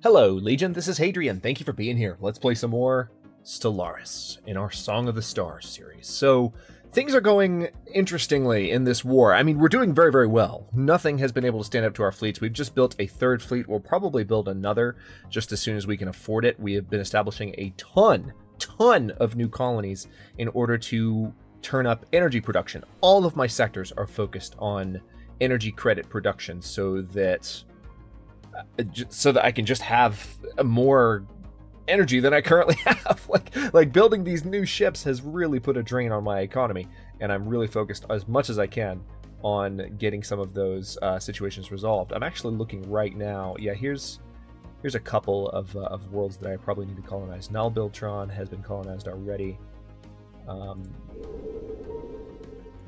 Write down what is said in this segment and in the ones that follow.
Hello, Legion, this is Hadrian. Thank you for being here. Let's play some more Stellaris in our Song of the Stars series. So, things are going interestingly in this war. I mean, we're doing very, very well. Nothing has been able to stand up to our fleets. We've just built a third fleet. We'll probably build another just as soon as we can afford it. We have been establishing a ton of new colonies in order to turn up energy production. All of my sectors are focused on energy credit production so that I can just have more energy than I currently have. Like building these new ships has really put a drain on my economy, and I'm really focused as much as I can on getting some of those situations resolved. I'm actually looking right now. Yeah, here's a couple of worlds that I probably need to colonize. Nalbiltron has been colonized already.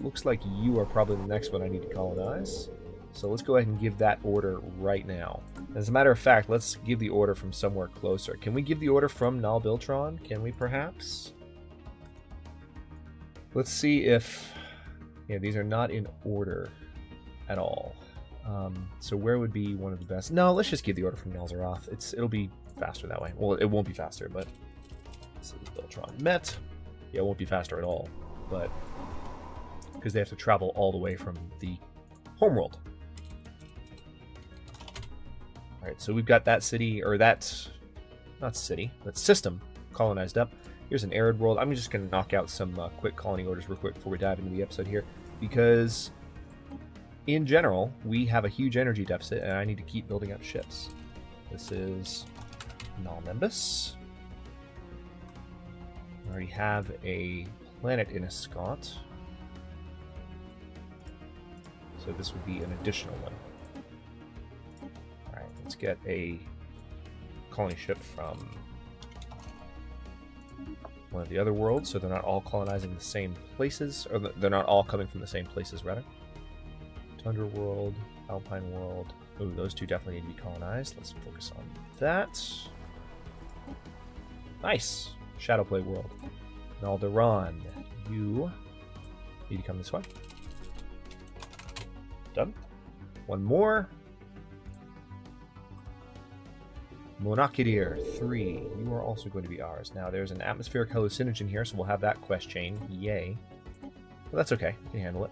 Looks like you are probably the next one I need to colonize. So let's go ahead and give that order right now. As a matter of fact, let's give the order from somewhere closer. Can we give the order from Nalbiltron? Can we perhaps? Let's see if... Yeah, these are not in order at all. So where would be one of the best? No, let's just give the order from Nalzaroth. It'll be faster that way. Well, it won't be faster, but... This is Biltron Met. Yeah, it won't be faster at all, but... Because they have to travel all the way from the homeworld. Alright, so we've got that city, or that, not city, but system colonized up. Here's an arid world. I'm just going to knock out some quick colony orders real quick before we dive into the episode here, because in general, we have a huge energy deficit, and I need to keep building up ships. This is Nalnimbus. We already have a planet in Escott, so this would be an additional one. Let's get a colony ship from one of the other worlds, so they're not all colonizing the same places, or they're not all coming from the same places, rather. Tundra world, Alpine world. Oh, those two definitely need to be colonized. Let's focus on that. Nice! Shadowplay world. Nalderon, you need to come this way. Done. One more. Monakidir 3, you are also going to be ours. Now, there's an atmospheric hallucinogen here, so we'll have that quest chain. Yay. But that's okay. We can handle it.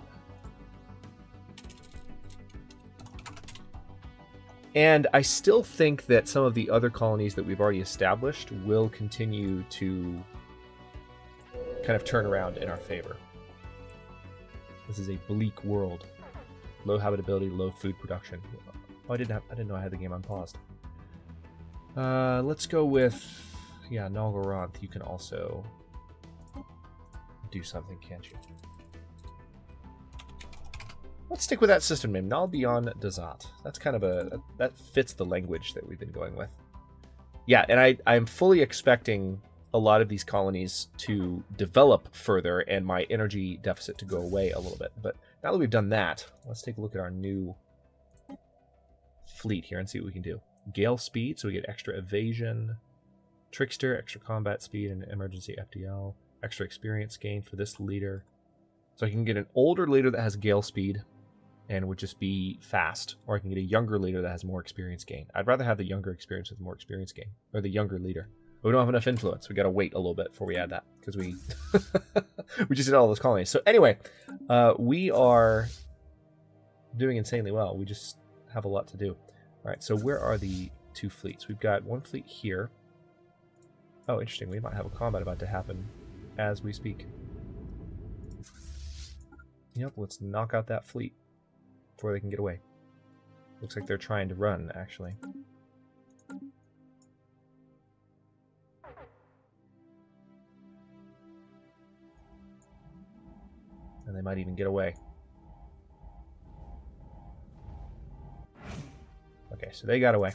And I still think that some of the other colonies that we've already established will continue to kind of turn around in our favor. This is a bleak world. Low habitability, low food production. Oh, I didn't know I had the game unpaused. Let's go with, yeah, Nalgaroth. You can also do something, can't you? Let's stick with that system name, Nalbion Dazat. That's kind of that fits the language that we've been going with. Yeah, and I'm fully expecting a lot of these colonies to develop further and my energy deficit to go away a little bit. But now that we've done that, let's take a look at our new fleet here and see what we can do. Gale speed, so we get extra evasion, trickster, extra combat speed, and emergency FDL, extra experience gain for this leader. So I can get an older leader that has gale speed and would just be fast, or I can get a younger leader that has more experience gain. I'd rather have the younger experience with more experience gain, or the younger leader. But we don't have enough influence. We got to wait a little bit before we add that, because we we just did all those colonies. So anyway, we are doing insanely well. We just have a lot to do. All right, so where are the two fleets? We've got one fleet here. Oh, interesting. We might have a combat about to happen as we speak. Yep, let's knock out that fleet before they can get away. Looks like they're trying to run, actually. And they might even get away. Okay, so they got away.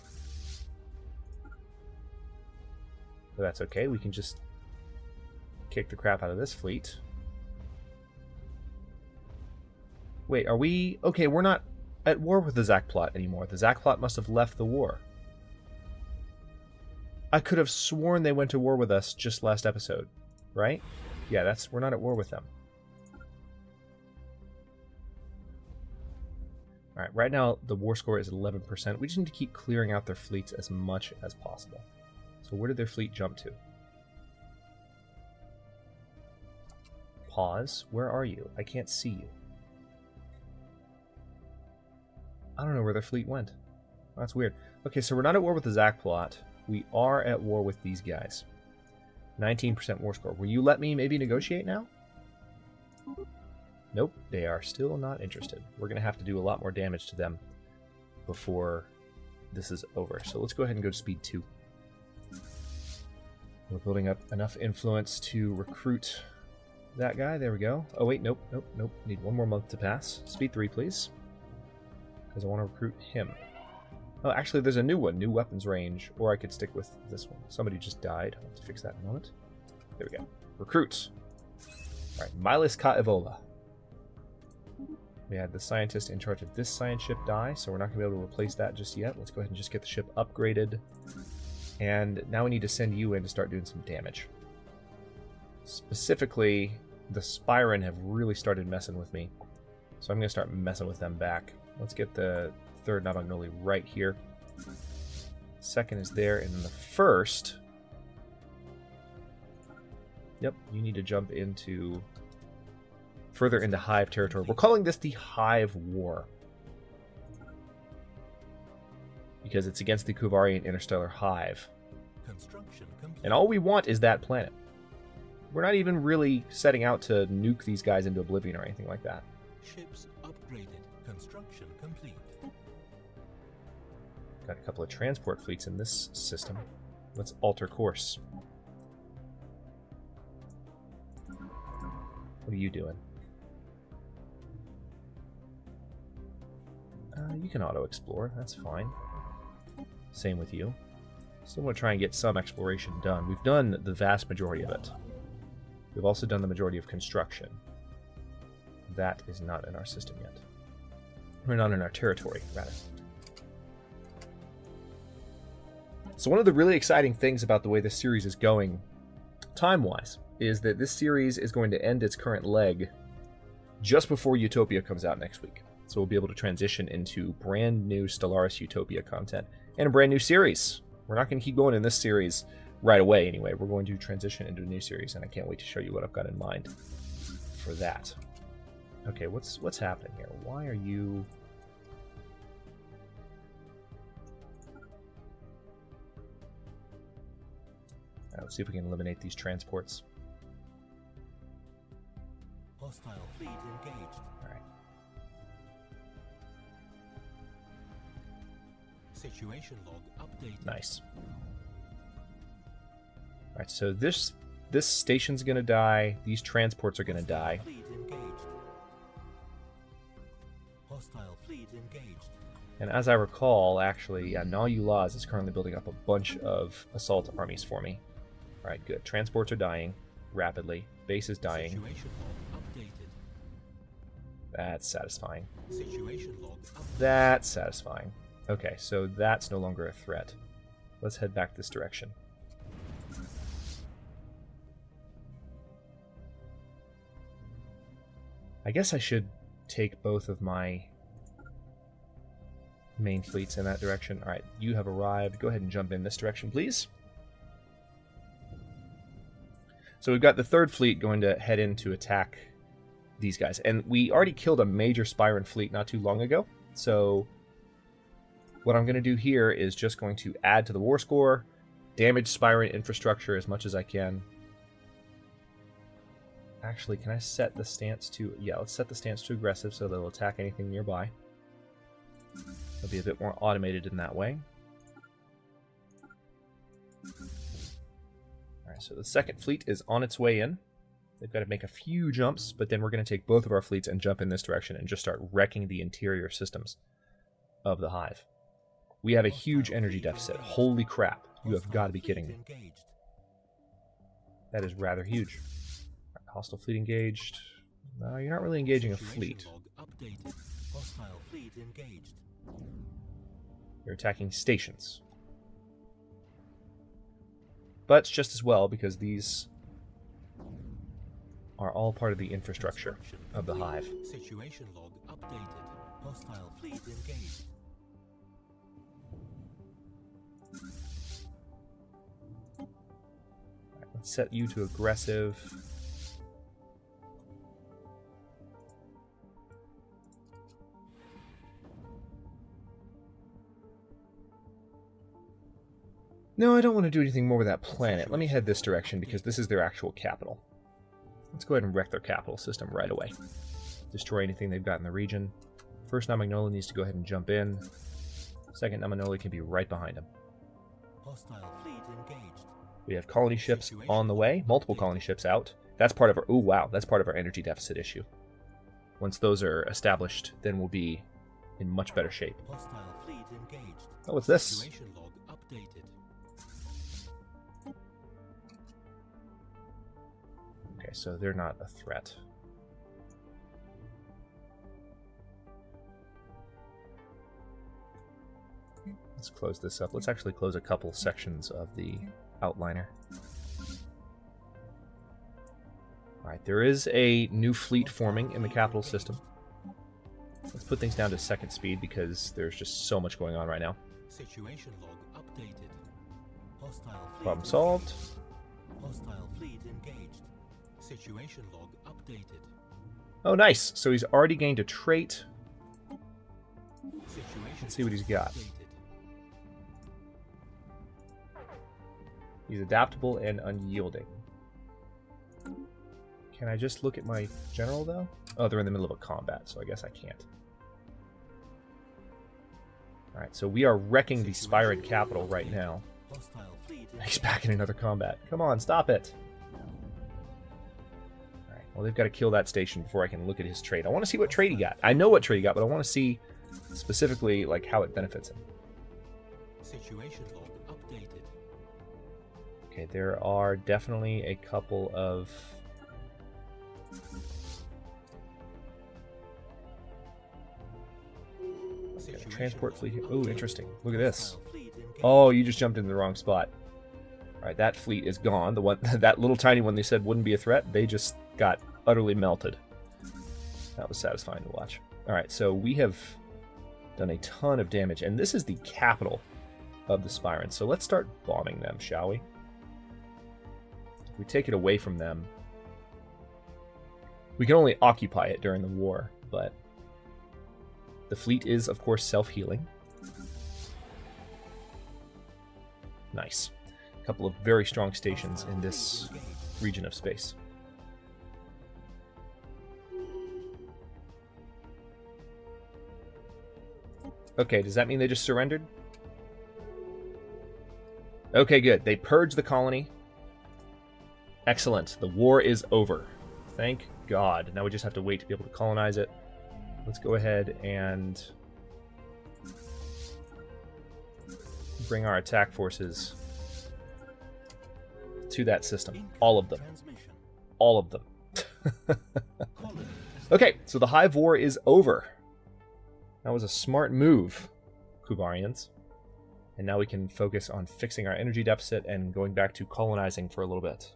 But that's okay, we can just kick the crap out of this fleet. Wait, are we... Okay, we're not at war with the Zac plot anymore. The Zac plot must have left the war. I could have sworn they went to war with us just last episode, right? Yeah, we're not at war with them. Alright, right now the war score is 11%. We just need to keep clearing out their fleets as much as possible. So where did their fleet jump to? Pause. Where are you? I can't see you. I don't know where their fleet went. That's weird. Okay, so we're not at war with the Zach plot. We are at war with these guys. 19% war score. Will you let me maybe negotiate now? Nope, they are still not interested. We're going to have to do a lot more damage to them before this is over. So let's go ahead and go to speed 2. We're building up enough influence to recruit that guy. There we go. Oh wait, nope. Need one more month to pass. Speed 3, please. Because I want to recruit him. Oh, actually, there's a new one. New weapons range. Or I could stick with this one. Somebody just died. I'll have to fix that in a moment. There we go. Recruits. Alright, Miles Ka Evola. We had the scientist in charge of this science ship die, so we're not going to be able to replace that just yet. Let's go ahead and just get the ship upgraded. And now we need to send you in to start doing some damage. Specifically, the Spyron have really started messing with me. So I'm going to start messing with them back. Let's get the third Namagnoli right here. Second is there, and then the first... Yep, you need to jump into... further into Hive territory. We're calling this the Hive War. Because it's against the Kuvarian Interstellar Hive. And all we want is that planet. We're not even really setting out to nuke these guys into oblivion or anything like that. Ships upgraded. Construction complete. Got a couple of transport fleets in this system. Let's alter course. What are you doing? You can auto-explore, that's fine. Same with you. Still want to try and get some exploration done. We've done the vast majority of it. We've also done the majority of construction. That is not in our system yet. We're not in our territory, rather. So one of the really exciting things about the way this series is going, time-wise, is that this series is going to end its current leg just before Utopia comes out next week. So we'll be able to transition into brand new Stellaris Utopia content and a brand new series. We're not going to keep going in this series right away anyway. We're going to transition into a new series, and I can't wait to show you what I've got in mind for that. Okay, what's happening here? Why are you... let's see if we can eliminate these transports. Hostile fleet engaged. Alright. Situation log updated. Nice. Alright, so this station's gonna die, these transports are gonna die. Fleet engaged. Hostile fleet engaged. And as I recall, actually, Nayu Laz is currently building up a bunch of assault armies for me. Alright, good. Transports are dying rapidly. Base is dying. Situation log updated. That's satisfying. Situation log updated. That's satisfying. Okay, so that's no longer a threat. Let's head back this direction. I guess I should take both of my main fleets in that direction. Alright, you have arrived. Go ahead and jump in this direction, please. So we've got the third fleet going to head in to attack these guys. And we already killed a major Spyron fleet not too long ago. So what I'm going to do here is just going to add to the war score, damage Spyron infrastructure as much as I can. Actually, can I set the stance to... yeah, let's set the stance to aggressive so they'll attack anything nearby. It'll be a bit more automated in that way. Alright, so the second fleet is on its way in. They've got to make a few jumps, but then we're going to take both of our fleets and jump in this direction and just start wrecking the interior systems of the Hive. We have a huge energy deficit. Holy crap. You have got to be kidding me. That is rather huge. Right, hostile fleet engaged. No, you're not really engaging a fleet. Hostile fleet engaged. You're attacking stations. But it's just as well because these are all part of the infrastructure of the Hive. Situation log updated. Hostile fleet engaged. Right, let's set you to aggressive. No, I don't want to do anything more with that planet. Let me head this direction because this is their actual capital. Let's go ahead and wreck their capital system right away. Destroy anything they've got in the region. First, Namagnola needs to go ahead and jump in. Second, Namagnola can be right behind him. Hostile fleet engaged. We have colony ships on the way. Multiple colony ships out. That's part of our... Ooh, wow. That's part of our energy deficit issue. Once those are established, then we'll be in much better shape. Hostile fleet engaged. Oh, what's this? Situation log updated. Okay, so they're not a threat. Let's close this up. Let's actually close a couple sections of the outliner. Alright, there is a new fleet forming in the capital system. Let's put things down to second speed because there's just so much going on right now. Situation log updated. Hostile fleet Problem solved. Hostile fleet engaged. Situation log updated. Oh, nice. So he's already gained a trait. Situation Let's see what he's got. updated. He's adaptable and unyielding. Can I just look at my general, though? Oh, they're in the middle of a combat, so I guess I can't. Alright, so we are wrecking the Spirid capital right now. Hostile fleet He's back in another combat. Come on, stop it! Alright, well, they've got to kill that station before I can look at his trait. I want to see what trait he got. I know what trait he got, but I want to see specifically like how it benefits him. Situation log updated. Okay, there are definitely a couple of... Okay, transport fleet here. Ooh, interesting. Look at this. Oh, you just jumped into the wrong spot. Alright, that fleet is gone. The one, that little tiny one they said wouldn't be a threat, they just got utterly melted. That was satisfying to watch. Alright, so we have done a ton of damage, and this is the capital of the Spirans. So let's start bombing them, shall we? If we take it away from them, we can only occupy it during the war, but the fleet is, of course, self-healing. Nice. A couple of very strong stations in this region of space. Okay, does that mean they just surrendered? Okay, good. They purged the colony. Excellent. The war is over. Thank God. Now we just have to wait to be able to colonize it. Let's go ahead and bring our attack forces to that system. All of them. All of them. Okay, so the Hive War is over. That was a smart move, Kubarians. And now we can focus on fixing our energy deficit and going back to colonizing for a little bit.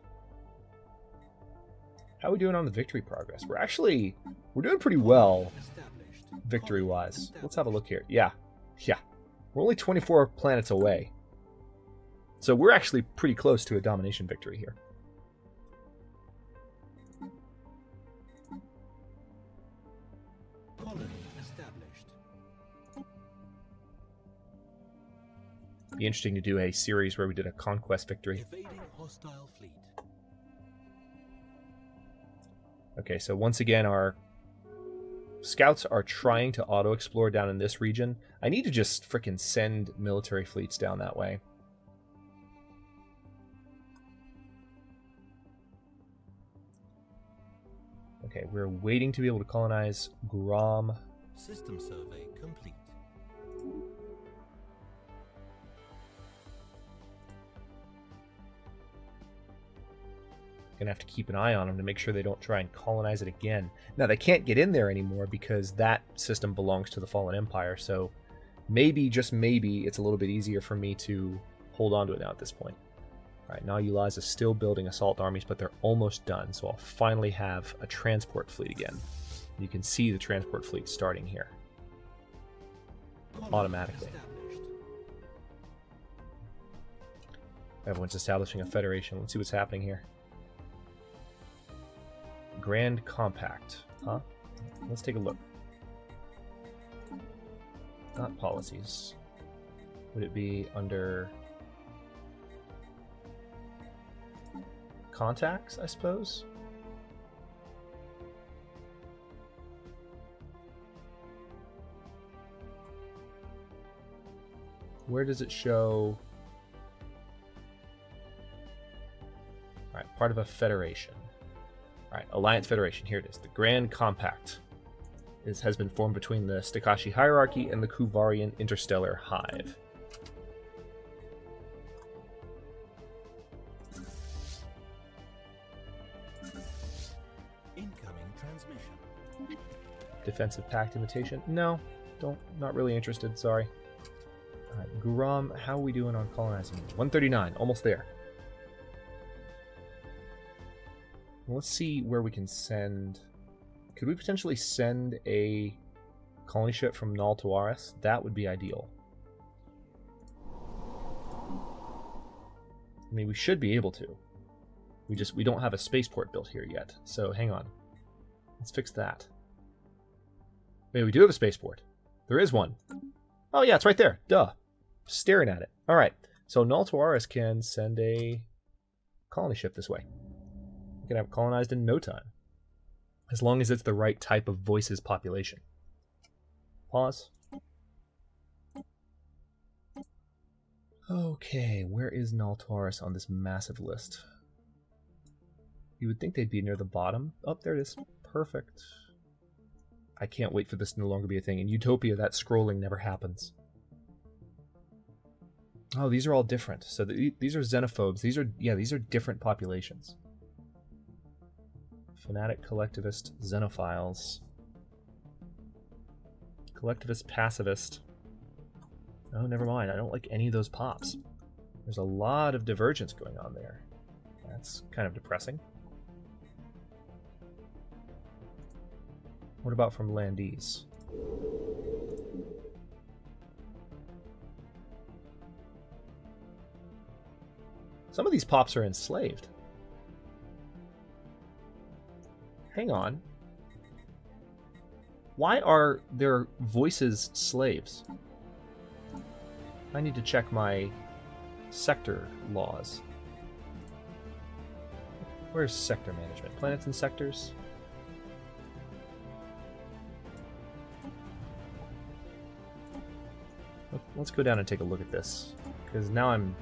How are we doing on the victory progress? We're doing pretty well, victory-wise. Let's have a look here. Yeah. We're only 24 planets away. So we're actually pretty close to a domination victory here. Colony established. Be interesting to do a series where we did a conquest victory. Evading hostile fleet. Okay, so once again, our scouts are trying to auto-explore down in this region. I need to just frickin' send military fleets down that way. Okay, we're waiting to be able to colonize Guram. System survey complete. Gonna have to keep an eye on them to make sure they don't try and colonize it again. Now, they can't get in there anymore because that system belongs to the Fallen Empire, so maybe, just maybe, it's a little bit easier for me to hold on to it now at this point. Alright, now Uliza is still building assault armies, but they're almost done, so I'll finally have a transport fleet again. You can see the transport fleet starting here. automatically. Everyone's establishing a federation. Let's see what's happening here. Grand Compact. Huh? Let's take a look. Not policies. Would it be under contacts, I suppose? Where does it show? Alright, part of a federation. Alright, Alliance Federation. Here it is. The Grand Compact has been formed between the Stakashi Hierarchy and the Kuvarian Interstellar Hive. Incoming transmission. Defensive Pact Invitation? No, not really interested, sorry. Alright, Guram, how are we doing on colonizing? 139, almost there. Let's see where we can send... Could we potentially send a colony ship from Null to Aris? That would be ideal. I mean, we should be able to. We don't have a spaceport built here yet, so hang on. Let's fix that. Wait, we do have a spaceport. There is one. Oh yeah, it's right there. Duh. Staring at it. Alright, so Null to Aris can send a colony ship this way. We can have it colonized in no time. As long as it's the right type of voices population. Pause. Okay, where is Null to Aris on this massive list? You would think they'd be near the bottom. Oh, there it is. Perfect. I can't wait for this to no longer be a thing. In Utopia, that scrolling never happens. Oh, these are all different. So these are xenophobes. These are different populations. Fanatic, collectivist, xenophiles. Collectivist, pacifist. Oh, never mind. I don't like any of those pops. There's a lot of divergence going on there. That's kind of depressing. What about from Landees? Some of these pops are enslaved. Hang on. Why are their voices slaves? I need to check my sector laws. Where's sector management? Planets and sectors? Let's go down and take a look at this, because now I'm...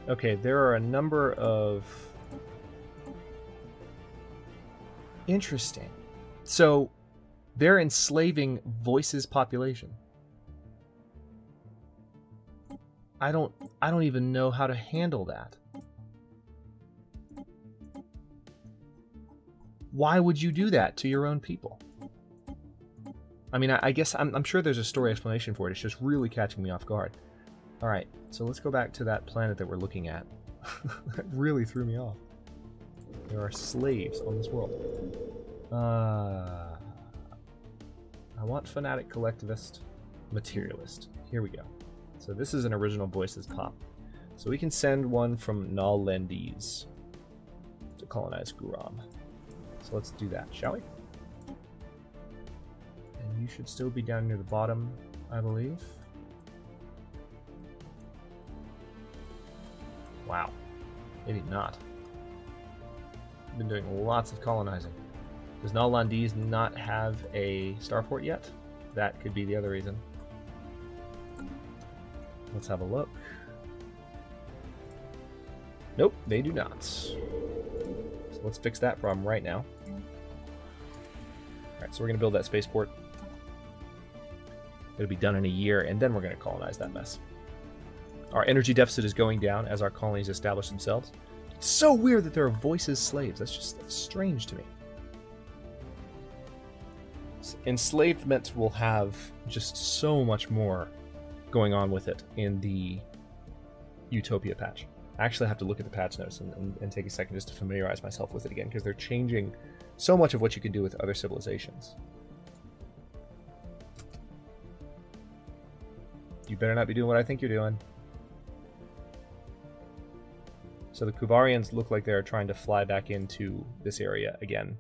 Okay, there are a number of... Interesting. So, they're enslaving Voice's population. I don't even know how to handle that. Why would you do that to your own people? I mean, I guess I'm sure there's a story explanation for it. It's just really catching me off guard. Alright, so let's go back to that planet that we're looking at. That really threw me off. There are slaves on this world. I want fanatic, collectivist, materialist. Here we go. So this is an original Voices pop. So we can send one from Null Landees to colonize Guram. So let's do that, shall we? And you should still be down near the bottom, I believe. Wow. Maybe not. I've been doing lots of colonizing. Does Null Landees not have a starport yet? That could be the other reason. Let's have a look. Nope, they do not. So let's fix that problem right now. Alright, so we're going to build that spaceport. It'll be done in a year, and then we're going to colonize that mess. Our energy deficit is going down as our colonies establish themselves. It's so weird that there are Voices slaves. That's strange to me. Enslavement will have just so much more going on with it in the Utopia patch. I actually have to look at the patch notes and take a second just to familiarize myself with it again, because they're changing so much of what you can do with other civilizations. You better not be doing what I think you're doing. So the Kuvarians look like they're trying to fly back into this area again.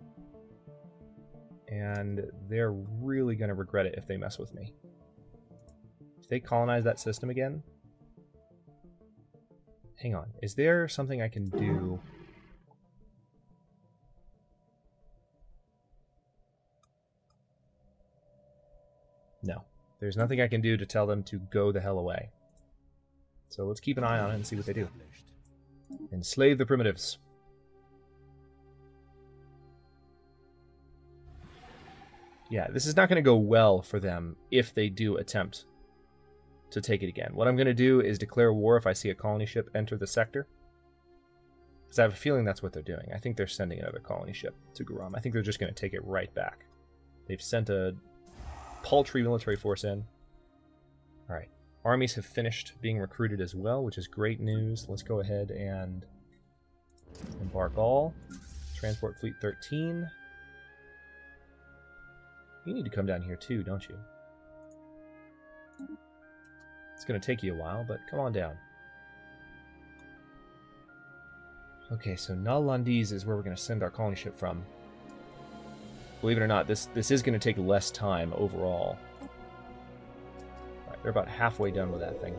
And they're really going to regret it if they mess with me. If they colonize that system again... Hang on. Is there something I can do? No. There's nothing I can do to tell them to go the hell away. So let's keep an eye on it and see what they do. Enslave the primitives. Yeah, this is not going to go well for them if they do attempt to take it again. What I'm going to do is declare war if I see a colony ship enter the sector. Because I have a feeling that's what they're doing. I think they're sending another colony ship to Guram. I think they're just going to take it right back. They've sent a paltry military force in. Alright. Armies have finished being recruited as well, which is great news. Let's go ahead and embark all. Transport Fleet 13. You need to come down here too, don't you? It's going to take you a while, but come on down. Okay, so Nal Landis is where we're going to send our colony ship from. Believe it or not, this is going to take less time overall. Alright, they're about halfway done with that thing.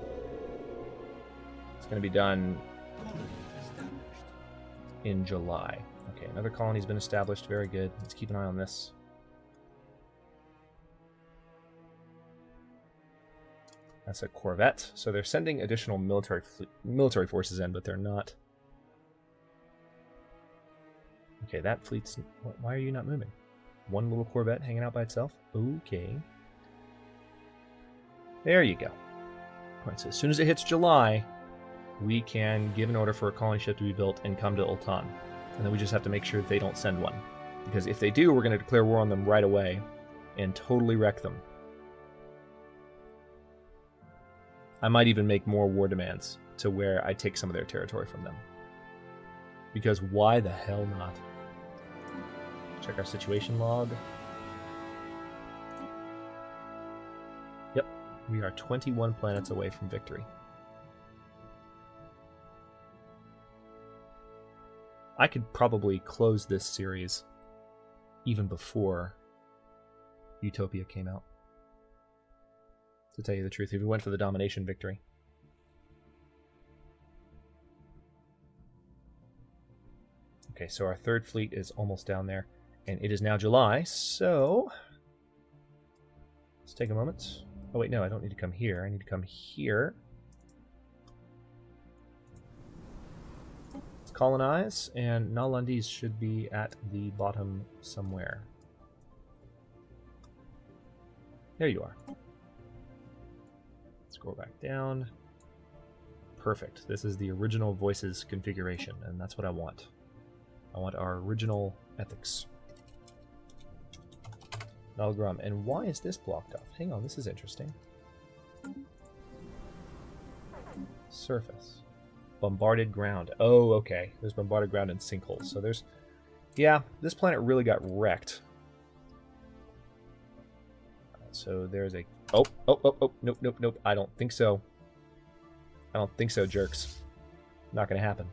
It's going to be done in July. Okay, another colony's been established. Very good. Let's keep an eye on this. That's a corvette. So they're sending additional military forces in, but they're not... Okay, that fleet's... Why are you not moving? One little corvette hanging out by itself? Okay. There you go. Alright, so as soon as it hits July, we can give an order for a colony ship to be built and come to Ultan. And then we just have to make sure that they don't send one. Because if they do, we're going to declare war on them right away and totally wreck them. I might even make more war demands to where I take some of their territory from them. Because why the hell not? Check our situation log. Yep, we are 21 planets away from victory. I could probably close this series even before Utopia came out. To tell you the truth, if we went for the domination victory. Okay, so our third fleet is almost down there, and it is now July, so let's take a moment. Oh wait, no, I don't need to come here. I need to come here. Let's colonize, and Nal Landis should be at the bottom somewhere. There you are. Scroll back down. Perfect. This is the original voices configuration, and that's what I want. I want our original ethics. Nalgram. And why is this blocked off? Hang on, this is interesting. Surface. Bombarded ground. Oh, okay. There's bombarded ground and sinkholes. So there's... Yeah, this planet really got wrecked. So there's a... Oh, nope, nope, nope. I don't think so. I don't think so, jerks. Not gonna happen.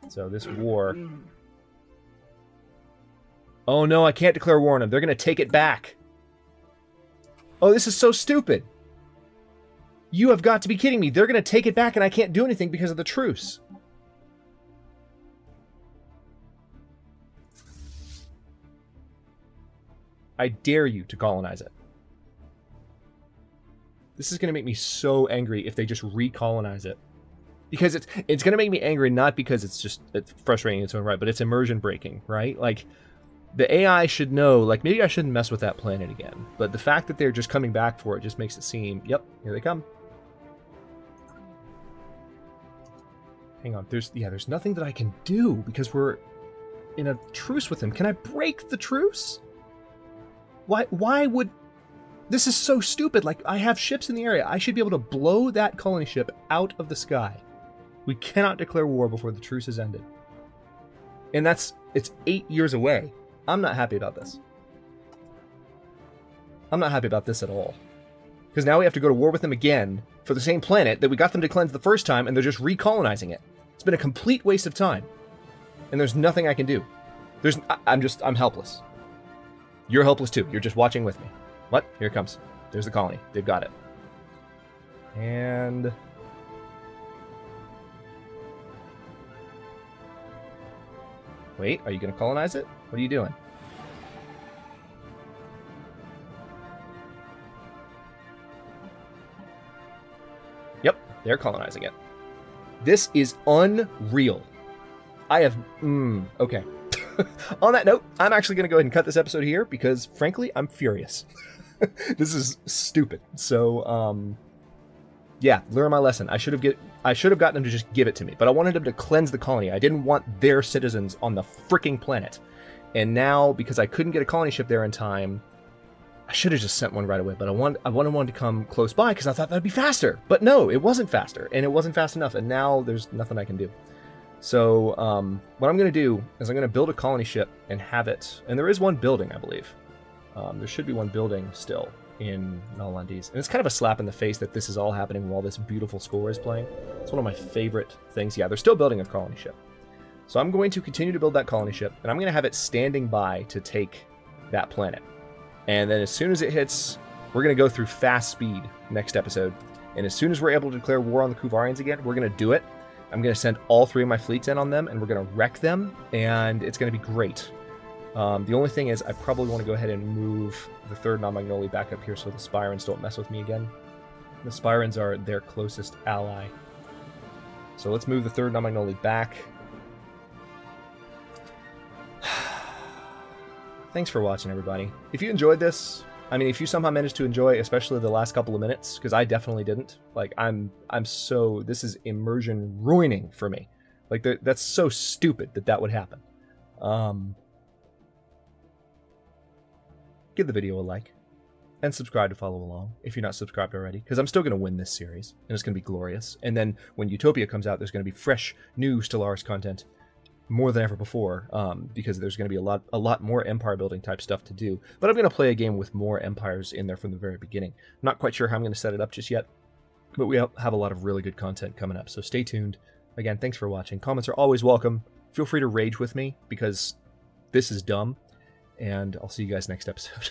So this war... Oh no, I can't declare war on them. They're gonna take it back. Oh, this is so stupid. You have got to be kidding me. They're gonna take it back and I can't do anything because of the truce. I dare you to colonize it. This is going to make me so angry if they just recolonize it. Because it's going to make me angry not because it's frustrating in its own right, but it's immersion breaking, right? Like, the AI should know, like, maybe I shouldn't mess with that planet again. But the fact that they're just coming back for it just makes it seem, yep, here they come. Hang on, there's nothing that I can do because we're in a truce with them. Can I break the truce? Why would... This is so stupid. Like, I have ships in the area. I should be able to blow that colony ship out of the sky. We cannot declare war before the truce has ended. And it's 8 years away. I'm not happy about this. I'm not happy about this at all. Because now we have to go to war with them again for the same planet that we got them to cleanse the first time, and they're just recolonizing it. It's been a complete waste of time. And there's nothing I can do. I'm helpless. You're helpless too. You're just watching with me. What? Here it comes. There's the colony. They've got it. And... wait, are you going to colonize it? What are you doing? Yep, they're colonizing it. This is unreal. I have... okay. On that note, I'm actually going to go ahead and cut this episode here because, frankly, I'm furious. This is stupid. So, yeah, learn my lesson. I should have gotten them to just give it to me, but I wanted them to cleanse the colony. I didn't want their citizens on the freaking planet. And now, because I couldn't get a colony ship there in time, I should have just sent one right away, but I wanted one to come close by because I thought that'd be faster. But no, it wasn't faster, and it wasn't fast enough, and now there's nothing I can do. So, what I'm going to do is I'm going to build a colony ship and have it... and there is one building, I believe. There should be one building still in Nallandese. And it's kind of a slap in the face that this is all happening while this beautiful score is playing. It's one of my favorite things. Yeah, they're still building a colony ship. So I'm going to continue to build that colony ship, and I'm going to have it standing by to take that planet. And then as soon as it hits, we're going to go through fast speed next episode. And as soon as we're able to declare war on the Kuvarians again, we're going to do it. I'm going to send all 3 of my fleets in on them, and we're going to wreck them, and it's going to be great. The only thing is I probably want to go ahead and move the 3rd Non-Magnoli back up here so the Spirans don't mess with me again. The Spirans are their closest ally. So let's move the 3rd Non-Magnoli back. Thanks for watching, everybody. If you enjoyed this, I mean, if you somehow managed to enjoy, especially the last couple of minutes, because I definitely didn't. Like, this is immersion ruining for me. Like, that's so stupid that would happen. Give the video a like, and subscribe to follow along if you're not subscribed already, because I'm still going to win this series, and it's going to be glorious. And then when Utopia comes out, there's going to be fresh, new Stellaris content more than ever before, because there's going to be a lot more empire building type stuff to do. But I'm going to play a game with more empires in there from the very beginning. I'm not quite sure how I'm going to set it up just yet, but we have a lot of really good content coming up, so stay tuned. Again, thanks for watching. Comments are always welcome. Feel free to rage with me, because this is dumb, and I'll see you guys next episode.